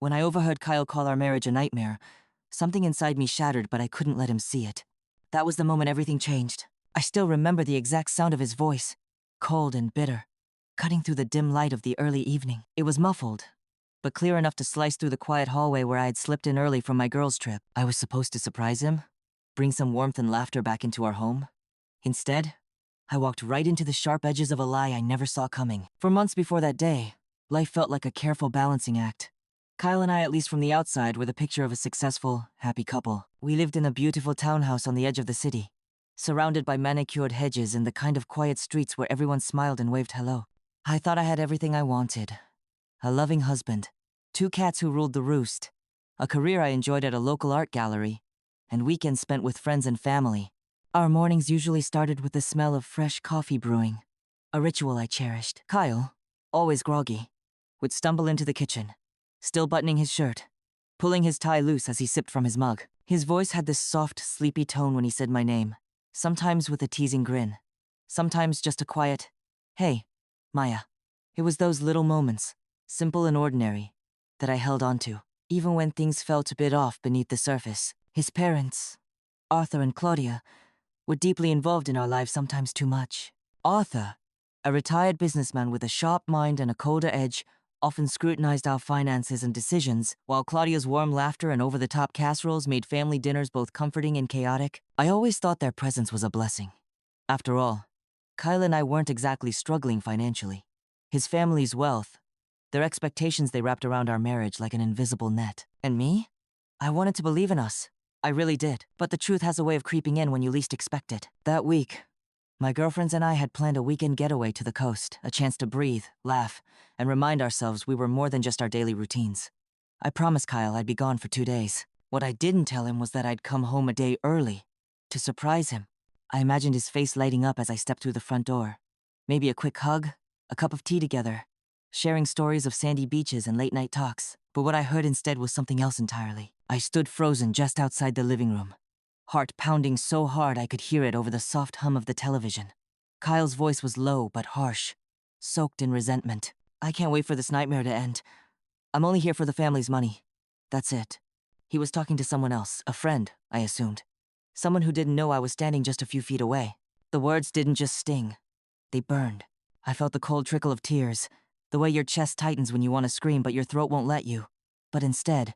When I overheard Kyle call our marriage a nightmare, something inside me shattered, but I couldn't let him see it. That was the moment everything changed. I still remember the exact sound of his voice, cold and bitter, cutting through the dim light of the early evening. It was muffled, but clear enough to slice through the quiet hallway where I had slipped in early from my girls' trip. I was supposed to surprise him, bring some warmth and laughter back into our home. Instead, I walked right into the sharp edges of a lie I never saw coming. For months before that day, life felt like a careful balancing act. Kyle and I, at least from the outside, were the picture of a successful, happy couple. We lived in a beautiful townhouse on the edge of the city, surrounded by manicured hedges and the kind of quiet streets where everyone smiled and waved hello. I thought I had everything I wanted. A loving husband, 2 cats who ruled the roost, a career I enjoyed at a local art gallery, and weekends spent with friends and family. Our mornings usually started with the smell of fresh coffee brewing, a ritual I cherished. Kyle, always groggy, would stumble into the kitchen, still buttoning his shirt, pulling his tie loose as he sipped from his mug. His voice had this soft, sleepy tone when he said my name, sometimes with a teasing grin, sometimes just a quiet, "Hey, Maya." It was those little moments, simple and ordinary, that I held on to, even when things felt a bit off beneath the surface. His parents, Arthur and Claudia, were deeply involved in our lives, sometimes too much. Arthur, a retired businessman with a sharp mind and a colder edge, often scrutinized our finances and decisions, while Claudia's warm laughter and over-the-top casseroles made family dinners both comforting and chaotic. I always thought their presence was a blessing. After all, Kyle and I weren't exactly struggling financially. His family's wealth, their expectations, they wrapped around our marriage like an invisible net. And me? I wanted to believe in us. I really did. But the truth has a way of creeping in when you least expect it. That week, my girlfriends and I had planned a weekend getaway to the coast, a chance to breathe, laugh, and remind ourselves we were more than just our daily routines. I promised Kyle I'd be gone for 2 days. What I didn't tell him was that I'd come home a day early, to surprise him. I imagined his face lighting up as I stepped through the front door. Maybe a quick hug, a cup of tea together, sharing stories of sandy beaches and late-night talks. But what I heard instead was something else entirely. I stood frozen just outside the living room, heart pounding so hard I could hear it over the soft hum of the television. Kyle's voice was low but harsh, soaked in resentment. "I can't wait for this nightmare to end. I'm only here for the family's money. That's it." He was talking to someone else, a friend, I assumed. Someone who didn't know I was standing just a few feet away. The words didn't just sting, they burned. I felt the cold trickle of tears, the way your chest tightens when you want to scream but your throat won't let you. But instead,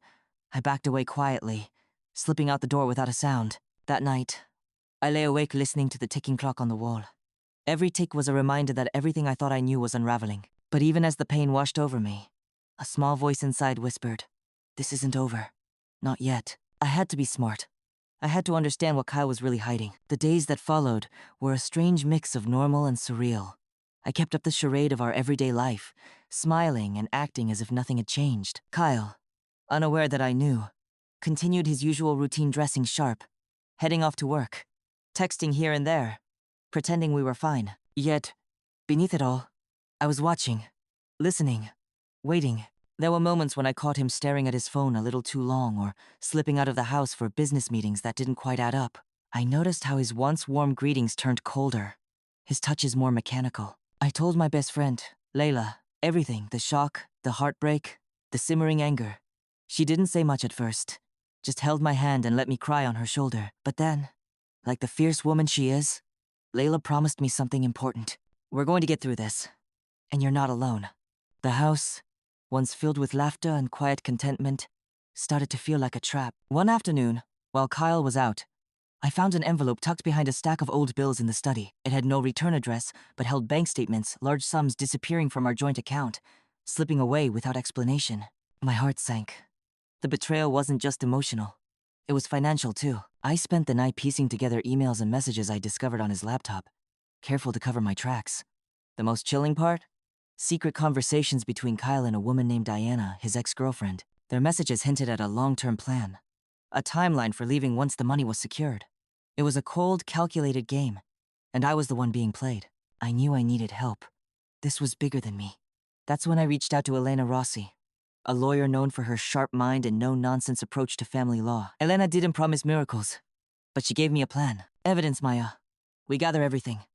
I backed away quietly, slipping out the door without a sound. That night, I lay awake listening to the ticking clock on the wall. Every tick was a reminder that everything I thought I knew was unraveling. But even as the pain washed over me, a small voice inside whispered, "This isn't over. Not yet." I had to be smart. I had to understand what Kyle was really hiding. The days that followed were a strange mix of normal and surreal. I kept up the charade of our everyday life, smiling and acting as if nothing had changed. Kyle, unaware that I knew, continued his usual routine, dressing sharp, heading off to work, texting here and there, pretending we were fine. Yet, beneath it all, I was watching, listening, waiting. There were moments when I caught him staring at his phone a little too long or slipping out of the house for business meetings that didn't quite add up. I noticed how his once warm greetings turned colder, his touches more mechanical. I told my best friend, Layla, everything, the shock, the heartbreak, the simmering anger. She didn't say much at first, just held my hand and let me cry on her shoulder. But then, like the fierce woman she is, Layla promised me something important. "We're going to get through this, and you're not alone." The house, once filled with laughter and quiet contentment, started to feel like a trap. One afternoon, while Kyle was out, I found an envelope tucked behind a stack of old bills in the study. It had no return address, but held bank statements, large sums disappearing from our joint account, slipping away without explanation. My heart sank. The betrayal wasn't just emotional. It was financial, too. I spent the night piecing together emails and messages I discovered on his laptop, careful to cover my tracks. The most chilling part? Secret conversations between Kyle and a woman named Diana, his ex-girlfriend. Their messages hinted at a long-term plan, a timeline for leaving once the money was secured. It was a cold, calculated game, and I was the one being played. I knew I needed help. This was bigger than me. That's when I reached out to Elena Rossi, a lawyer known for her sharp mind and no-nonsense approach to family law. Elena didn't promise miracles, but she gave me a plan. Evidence, Maya. We gather everything.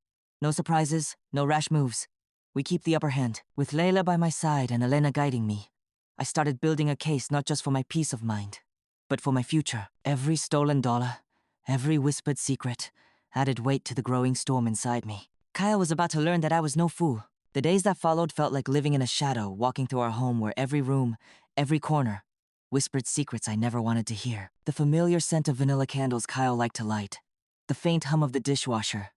No surprises, no rash moves. We keep the upper hand. With Layla by my side and Elena guiding me, I started building a case not just for my peace of mind, but for my future. Every stolen dollar, every whispered secret, added weight to the growing storm inside me. Kyle was about to learn that I was no fool. The days that followed felt like living in a shadow, walking through our home where every room, every corner, whispered secrets I never wanted to hear. The familiar scent of vanilla candles Kyle liked to light, the faint hum of the dishwasher,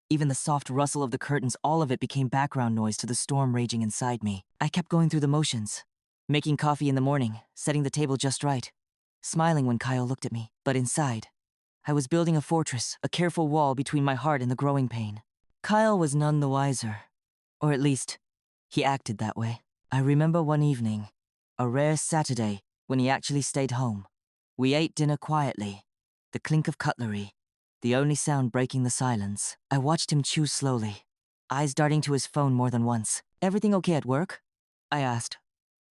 even the soft rustle of the curtains, all of it became background noise to the storm raging inside me. I kept going through the motions, making coffee in the morning, setting the table just right, smiling when Kyle looked at me. But inside, I was building a fortress, a careful wall between my heart and the growing pain. Kyle was none the wiser. Or at least, he acted that way. I remember one evening, a rare Saturday, when he actually stayed home. We ate dinner quietly, the clink of cutlery, the only sound breaking the silence. I watched him chew slowly, eyes darting to his phone more than once. "Everything okay at work?" I asked,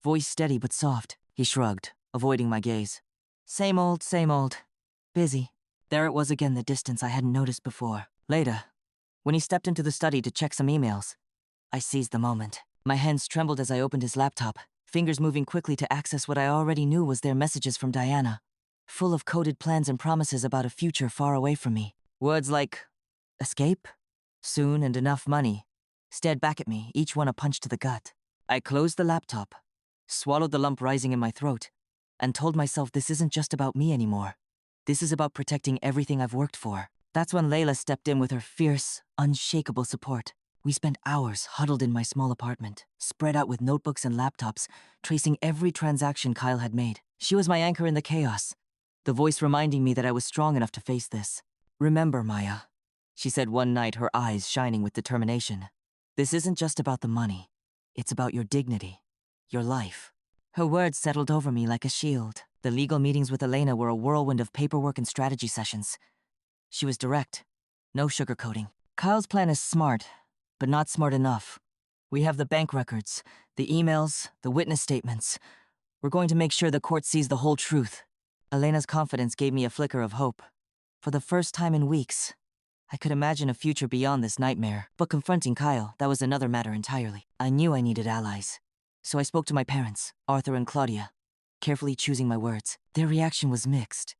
voice steady but soft. He shrugged, avoiding my gaze. Same old, same old. Busy." There it was again, the distance I hadn't noticed before. Later, when he stepped into the study to check some emails, I seized the moment. My hands trembled as I opened his laptop, fingers moving quickly to access what I already knew was their messages from Diana, full of coded plans and promises about a future far away from me. Words like escape, soon, and enough money stared back at me, each one a punch to the gut. I closed the laptop, swallowed the lump rising in my throat, and told myself this isn't just about me anymore. This is about protecting everything I've worked for. That's when Layla stepped in with her fierce, unshakable support. We spent hours huddled in my small apartment, spread out with notebooks and laptops, tracing every transaction Kyle had made. She was my anchor in the chaos, the voice reminding me that I was strong enough to face this. "Remember, Maya," she said one night, her eyes shining with determination. "This isn't just about the money. It's about your dignity, your life." Her words settled over me like a shield. The legal meetings with Elena were a whirlwind of paperwork and strategy sessions. She was direct, no sugarcoating. "Kyle's plan is smart, but not smart enough. We have the bank records, the emails, the witness statements. We're going to make sure the court sees the whole truth." Elena's confidence gave me a flicker of hope. For the first time in weeks, I could imagine a future beyond this nightmare. But confronting Kyle, that was another matter entirely. I knew I needed allies. So I spoke to my parents, Arthur and Claudia, carefully choosing my words. Their reaction was mixed.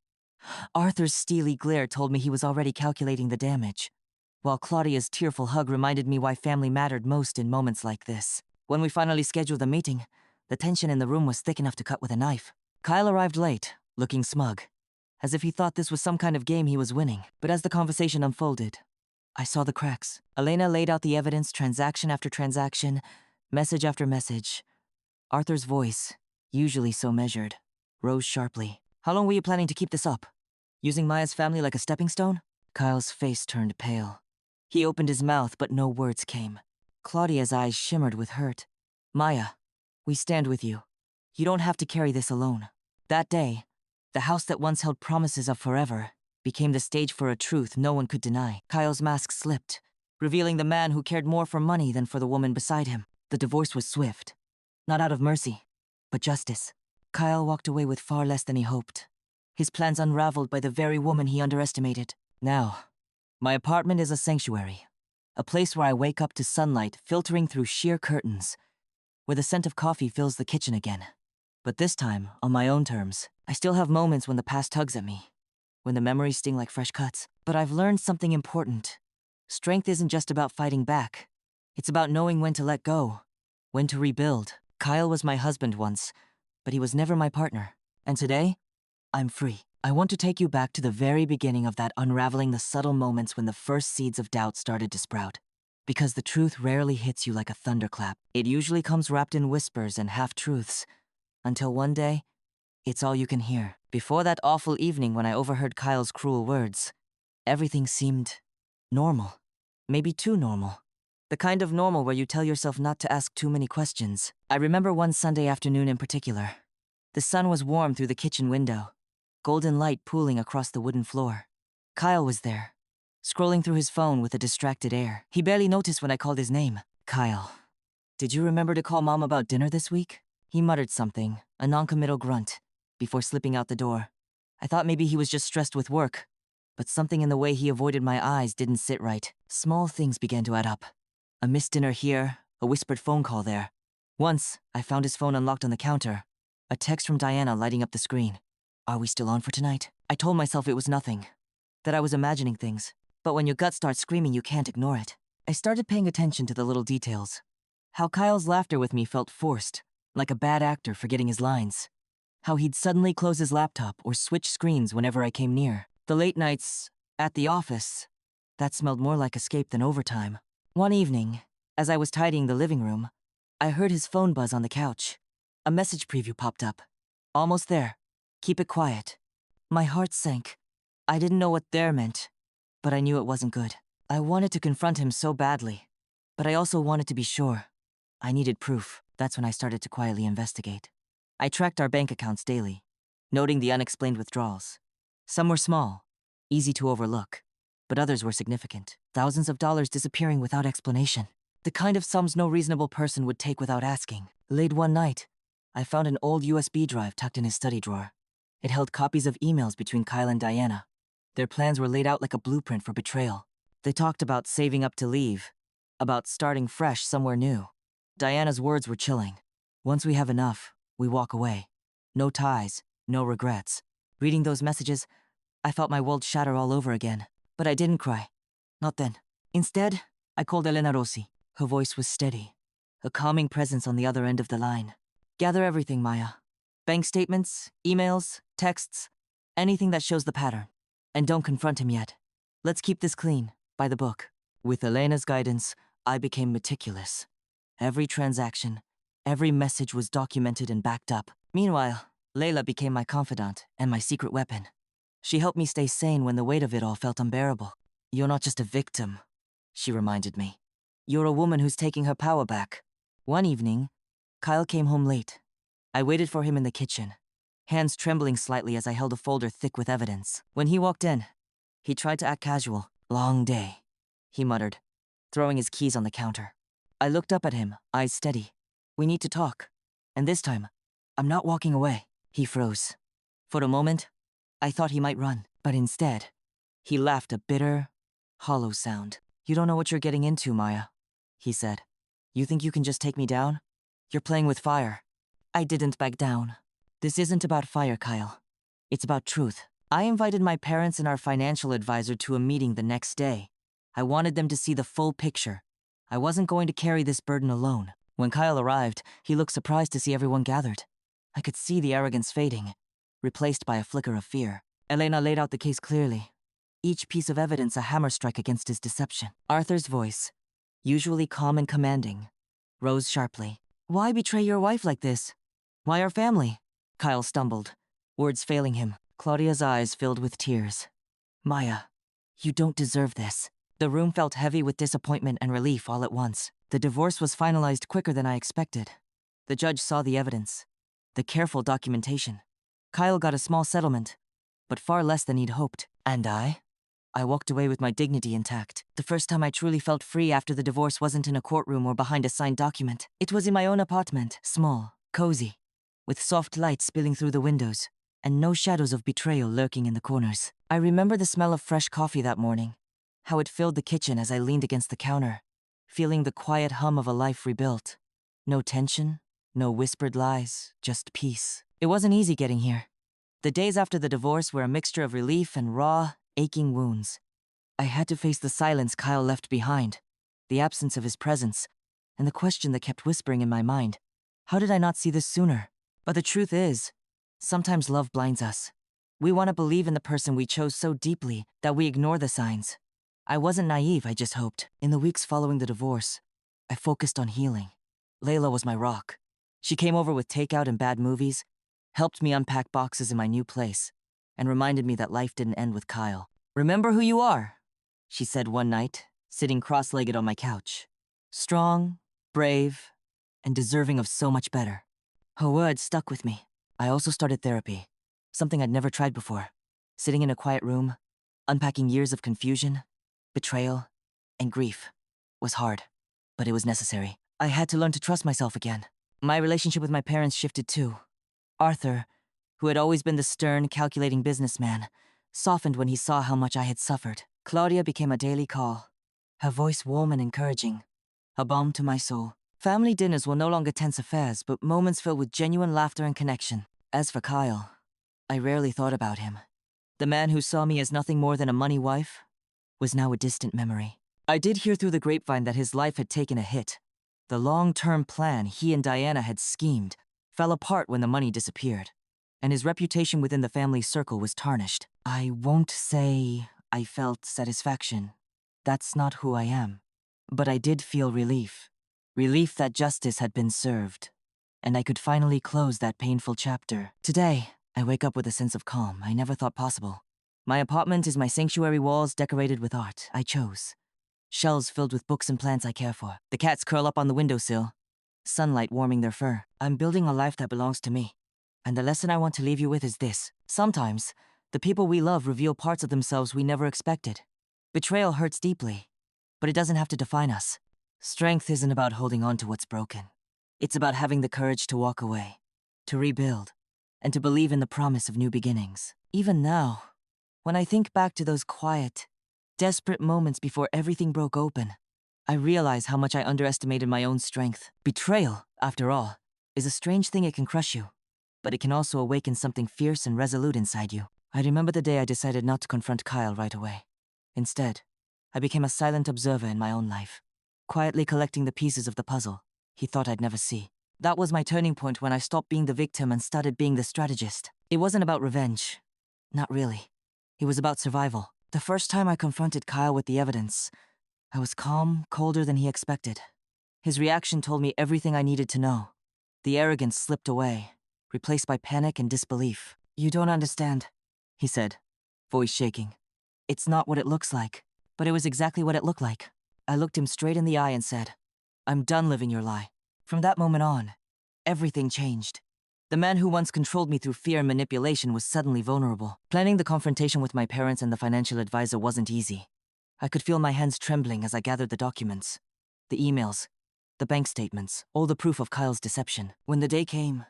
Arthur's steely glare told me he was already calculating the damage, while Claudia's tearful hug reminded me why family mattered most in moments like this. When we finally scheduled the meeting, the tension in the room was thick enough to cut with a knife. Kyle arrived late, looking smug, as if he thought this was some kind of game he was winning. But as the conversation unfolded, I saw the cracks. Elena laid out the evidence, transaction after transaction, message after message. Arthur's voice, usually so measured, rose sharply. "How long were you planning to keep this up? Using Maya's family like a stepping stone?" Kyle's face turned pale. He opened his mouth, but no words came. Claudia's eyes shimmered with hurt. "Maya, we stand with you. You don't have to carry this alone." That day, the house that once held promises of forever became the stage for a truth no one could deny. Kyle's mask slipped, revealing the man who cared more for money than for the woman beside him. The divorce was swift. Not out of mercy, but justice. Kyle walked away with far less than he hoped, his plans unraveled by the very woman he underestimated. Now, my apartment is a sanctuary, a place where I wake up to sunlight filtering through sheer curtains, where the scent of coffee fills the kitchen again. But this time, on my own terms. I still have moments when the past tugs at me, when the memories sting like fresh cuts. But I've learned something important. Strength isn't just about fighting back. It's about knowing when to let go, when to rebuild. Kyle was my husband once, but he was never my partner. And today, I'm free. I want to take you back to the very beginning of that unraveling, the subtle moments when the first seeds of doubt started to sprout. Because the truth rarely hits you like a thunderclap. It usually comes wrapped in whispers and half-truths, until one day, it's all you can hear. Before that awful evening when I overheard Kyle's cruel words, everything seemed normal. Maybe too normal. The kind of normal where you tell yourself not to ask too many questions. I remember one Sunday afternoon in particular. The sun was warm through the kitchen window, golden light pooling across the wooden floor. Kyle was there, scrolling through his phone with a distracted air. He barely noticed when I called his name. "Kyle, did you remember to call Mom about dinner this week?" He muttered something, a noncommittal grunt, before slipping out the door. I thought maybe he was just stressed with work, but something in the way he avoided my eyes didn't sit right. Small things began to add up. A missed dinner here, a whispered phone call there. Once, I found his phone unlocked on the counter, A text from Diana lighting up the screen. Are we still on for tonight? I told myself it was nothing, that I was imagining things. But when your gut starts screaming, you can't ignore it. I started paying attention to the little details. How Kyle's laughter with me felt forced, like a bad actor forgetting his lines. How he'd suddenly close his laptop or switch screens whenever I came near. The late nights at the office, that smelled more like escape than overtime. One evening, as I was tidying the living room, I heard his phone buzz on the couch. A message preview popped up. Almost there. Keep it quiet. My heart sank. I didn't know what there meant, but I knew it wasn't good. I wanted to confront him so badly, but I also wanted to be sure. I needed proof. That's when I started to quietly investigate. I tracked our bank accounts daily, noting the unexplained withdrawals. Some were small, easy to overlook, but others were significant. Thousands of dollars disappearing without explanation. The kind of sums no reasonable person would take without asking. Late one night, I found an old USB drive tucked in his study drawer. It held copies of emails between Kyle and Diana. Their plans were laid out like a blueprint for betrayal. They talked about saving up to leave, about starting fresh somewhere new. Diana's words were chilling. Once we have enough, we walk away. No ties, no regrets. Reading those messages, I felt my world shatter all over again. But I didn't cry. Not then. Instead, I called Elena Rossi. Her voice was steady, a calming presence on the other end of the line. Gather everything, Maya. Bank statements, emails, texts, anything that shows the pattern. And don't confront him yet. Let's keep this clean, by the book. With Elena's guidance, I became meticulous. Every transaction, every message was documented and backed up. Meanwhile, Layla became my confidant and my secret weapon. She helped me stay sane when the weight of it all felt unbearable. You're not just a victim, she reminded me. You're a woman who's taking her power back. One evening, Kyle came home late. I waited for him in the kitchen, hands trembling slightly as I held a folder thick with evidence. When he walked in, he tried to act casual. Long day, he muttered, throwing his keys on the counter. I looked up at him, eyes steady. We need to talk. And this time, I'm not walking away. He froze. For a moment, I thought he might run, but instead, he laughed a bitter, hollow sound. You don't know what you're getting into, Maya, he said. You think you can just take me down? You're playing with fire. I didn't back down. This isn't about fire, Kyle. It's about truth. I invited my parents and our financial advisor to a meeting the next day. I wanted them to see the full picture. I wasn't going to carry this burden alone. When Kyle arrived, he looked surprised to see everyone gathered. I could see the arrogance fading, replaced by a flicker of fear. Elena laid out the case clearly. Each piece of evidence a hammer strike against his deception. Arthur's voice, usually calm and commanding, rose sharply. Why betray your wife like this? Why our family? Kyle stumbled, words failing him. Claudia's eyes filled with tears. Maya, you don't deserve this. The room felt heavy with disappointment and relief all at once. The divorce was finalized quicker than I expected. The judge saw the evidence, the careful documentation. Kyle got a small settlement, but far less than he'd hoped. And I walked away with my dignity intact. The first time I truly felt free after the divorce wasn't in a courtroom or behind a signed document. It was in my own apartment, small, cozy, with soft light spilling through the windows, and no shadows of betrayal lurking in the corners. I remember the smell of fresh coffee that morning, how it filled the kitchen as I leaned against the counter, feeling the quiet hum of a life rebuilt. No tension, no whispered lies, just peace. It wasn't easy getting here. The days after the divorce were a mixture of relief and raw, aching wounds. I had to face the silence Kyle left behind, the absence of his presence, and the question that kept whispering in my mind. How did I not see this sooner? But the truth is, sometimes love blinds us. We want to believe in the person we chose so deeply that we ignore the signs. I wasn't naive, I just hoped. In the weeks following the divorce, I focused on healing. Layla was my rock. She came over with takeout and bad movies, helped me unpack boxes in my new place, and reminded me that life didn't end with Kyle. Remember who you are, she said one night, sitting cross-legged on my couch. Strong, brave, and deserving of so much better. Her words stuck with me. I also started therapy, something I'd never tried before. Sitting in a quiet room, unpacking years of confusion, betrayal, and grief was hard, but it was necessary. I had to learn to trust myself again. My relationship with my parents shifted too. Arthur, who had always been the stern, calculating businessman, softened when he saw how much I had suffered. Claudia became a daily call, her voice warm and encouraging, a balm to my soul. Family dinners were no longer tense affairs, but moments filled with genuine laughter and connection. As for Kyle, I rarely thought about him. The man who saw me as nothing more than a money wife was now a distant memory. I did hear through the grapevine that his life had taken a hit. The long-term plan he and Diana had schemed fell apart when the money disappeared, and his reputation within the family circle was tarnished. I won't say I felt satisfaction. That's not who I am. But I did feel relief. Relief that justice had been served, and I could finally close that painful chapter. Today, I wake up with a sense of calm I never thought possible. My apartment is my sanctuary, walls decorated with art I chose. Shelves filled with books and plants I care for. The cats curl up on the windowsill, sunlight warming their fur. I'm building a life that belongs to me. And the lesson I want to leave you with is this. Sometimes, the people we love reveal parts of themselves we never expected. Betrayal hurts deeply, but it doesn't have to define us. Strength isn't about holding on to what's broken. It's about having the courage to walk away, to rebuild, and to believe in the promise of new beginnings. Even now, when I think back to those quiet, desperate moments before everything broke open, I realize how much I underestimated my own strength. Betrayal, after all, is a strange thing. It can crush you, but it can also awaken something fierce and resolute inside you. I remember the day I decided not to confront Kyle right away. Instead, I became a silent observer in my own life, quietly collecting the pieces of the puzzle he thought I'd never see. That was my turning point when I stopped being the victim and started being the strategist. It wasn't about revenge. Not really. It was about survival. The first time I confronted Kyle with the evidence, I was calm, colder than he expected. His reaction told me everything I needed to know. The arrogance slipped away, replaced by panic and disbelief. "You don't understand," he said, voice shaking. "It's not what it looks like." But it was exactly what it looked like. I looked him straight in the eye and said, "I'm done living your lie." From that moment on, everything changed. The man who once controlled me through fear and manipulation was suddenly vulnerable. Planning the confrontation with my parents and the financial advisor wasn't easy. I could feel my hands trembling as I gathered the documents, the emails, the bank statements, all the proof of Kyle's deception. When the day came,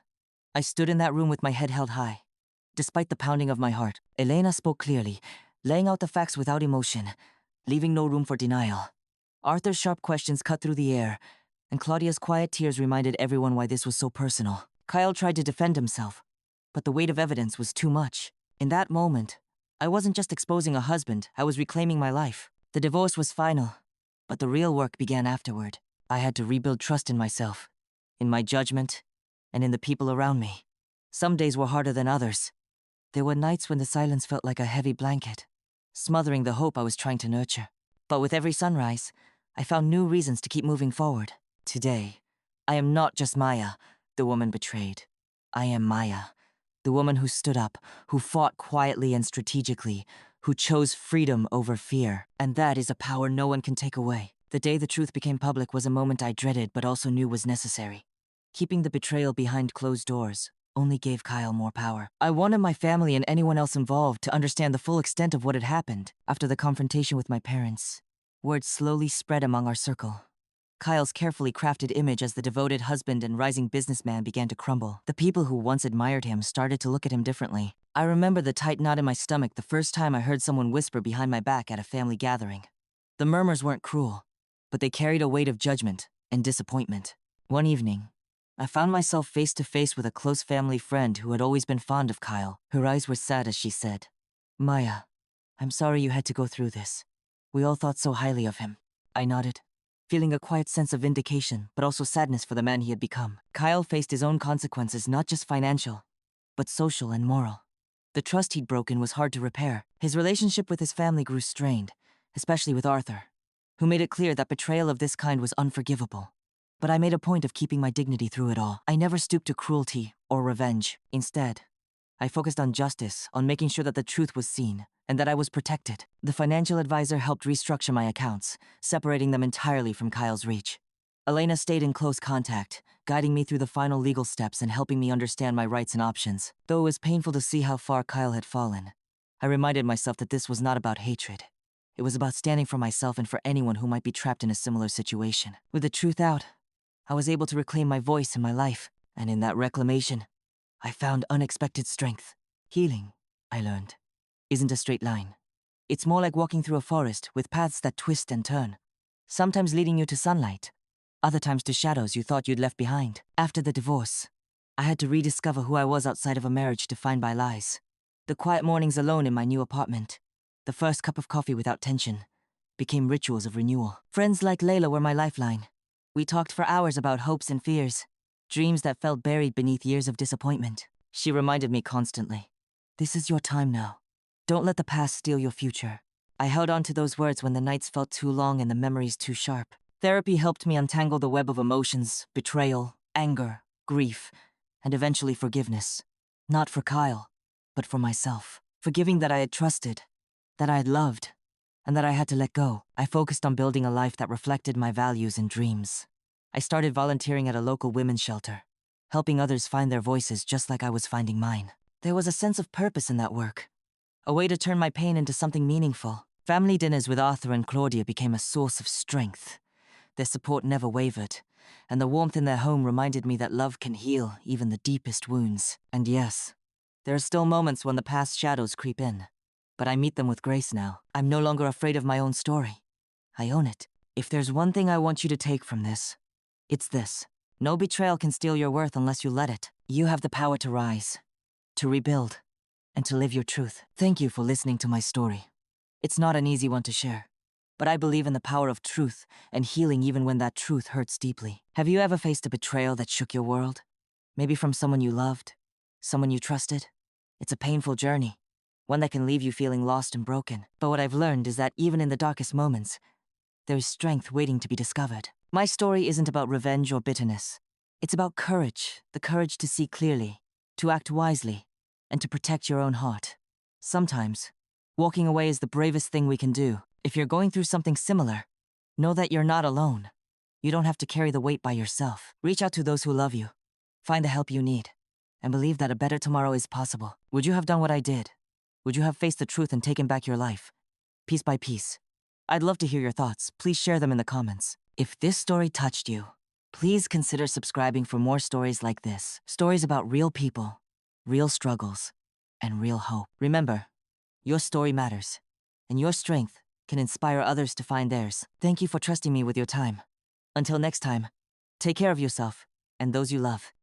I stood in that room with my head held high. Despite the pounding of my heart, Elena spoke clearly, laying out the facts without emotion, leaving no room for denial. Arthur's sharp questions cut through the air, and Claudia's quiet tears reminded everyone why this was so personal. Kyle tried to defend himself, but the weight of evidence was too much. In that moment, I wasn't just exposing a husband, I was reclaiming my life. The divorce was final, but the real work began afterward. I had to rebuild trust in myself, in my judgment, and in the people around me. Some days were harder than others. There were nights when the silence felt like a heavy blanket, smothering the hope I was trying to nurture. But with every sunrise, I found new reasons to keep moving forward. Today, I am not just Maya, the woman betrayed. I am Maya, the woman who stood up, who fought quietly and strategically, who chose freedom over fear. And that is a power no one can take away. The day the truth became public was a moment I dreaded but also knew was necessary. Keeping the betrayal behind closed doors only gave Kyle more power. I wanted my family and anyone else involved to understand the full extent of what had happened. After the confrontation with my parents, word slowly spread among our circle. Kyle's carefully crafted image as the devoted husband and rising businessman began to crumble. The people who once admired him started to look at him differently. I remember the tight knot in my stomach the first time I heard someone whisper behind my back at a family gathering. The murmurs weren't cruel, but they carried a weight of judgment and disappointment. One evening, I found myself face to face with a close family friend who had always been fond of Kyle. Her eyes were sad as she said, "Maya, I'm sorry you had to go through this. We all thought so highly of him." I nodded, feeling a quiet sense of vindication, but also sadness for the man he had become. Kyle faced his own consequences, not just financial, but social and moral. The trust he'd broken was hard to repair. His relationship with his family grew strained, especially with Arthur, who made it clear that betrayal of this kind was unforgivable. But I made a point of keeping my dignity through it all. I never stooped to cruelty or revenge. Instead, I focused on justice, on making sure that the truth was seen, and that I was protected. The financial advisor helped restructure my accounts, separating them entirely from Kyle's reach. Elena stayed in close contact, guiding me through the final legal steps and helping me understand my rights and options. Though it was painful to see how far Kyle had fallen, I reminded myself that this was not about hatred. It was about standing for myself and for anyone who might be trapped in a similar situation. With the truth out, I was able to reclaim my voice and my life, and in that reclamation, I found unexpected strength. Healing, I learned, isn't a straight line. It's more like walking through a forest with paths that twist and turn, sometimes leading you to sunlight, other times to shadows you thought you'd left behind. After the divorce, I had to rediscover who I was outside of a marriage defined by lies. The quiet mornings alone in my new apartment, the first cup of coffee without tension, became rituals of renewal. Friends like Layla were my lifeline. We talked for hours about hopes and fears, dreams that felt buried beneath years of disappointment. She reminded me constantly, "This is your time now. Don't let the past steal your future." I held on to those words when the nights felt too long and the memories too sharp. Therapy helped me untangle the web of emotions, betrayal, anger, grief, and eventually forgiveness. Not for Kyle, but for myself. Forgiving that I had trusted, that I had loved, and that I had to let go. I focused on building a life that reflected my values and dreams. I started volunteering at a local women's shelter, helping others find their voices just like I was finding mine. There was a sense of purpose in that work, a way to turn my pain into something meaningful. Family dinners with Arthur and Claudia became a source of strength. Their support never wavered, and the warmth in their home reminded me that love can heal even the deepest wounds. And yes, there are still moments when the past shadows creep in, but I meet them with grace now. I'm no longer afraid of my own story. I own it. If there's one thing I want you to take from this, it's this. No betrayal can steal your worth unless you let it. You have the power to rise, to rebuild, and to live your truth. Thank you for listening to my story. It's not an easy one to share, but I believe in the power of truth and healing even when that truth hurts deeply. Have you ever faced a betrayal that shook your world? Maybe from someone you loved, someone you trusted? It's a painful journey, one that can leave you feeling lost and broken. But what I've learned is that even in the darkest moments, there is strength waiting to be discovered. My story isn't about revenge or bitterness. It's about courage, the courage to see clearly, to act wisely, and to protect your own heart. Sometimes, walking away is the bravest thing we can do. If you're going through something similar, know that you're not alone. You don't have to carry the weight by yourself. Reach out to those who love you, find the help you need, and believe that a better tomorrow is possible. Would you have done what I did? Would you have faced the truth and taken back your life, piece by piece? I'd love to hear your thoughts. Please share them in the comments. If this story touched you, please consider subscribing for more stories like this. Stories about real people, real struggles, and real hope. Remember, your story matters, and your strength can inspire others to find theirs. Thank you for trusting me with your time. Until next time, take care of yourself and those you love.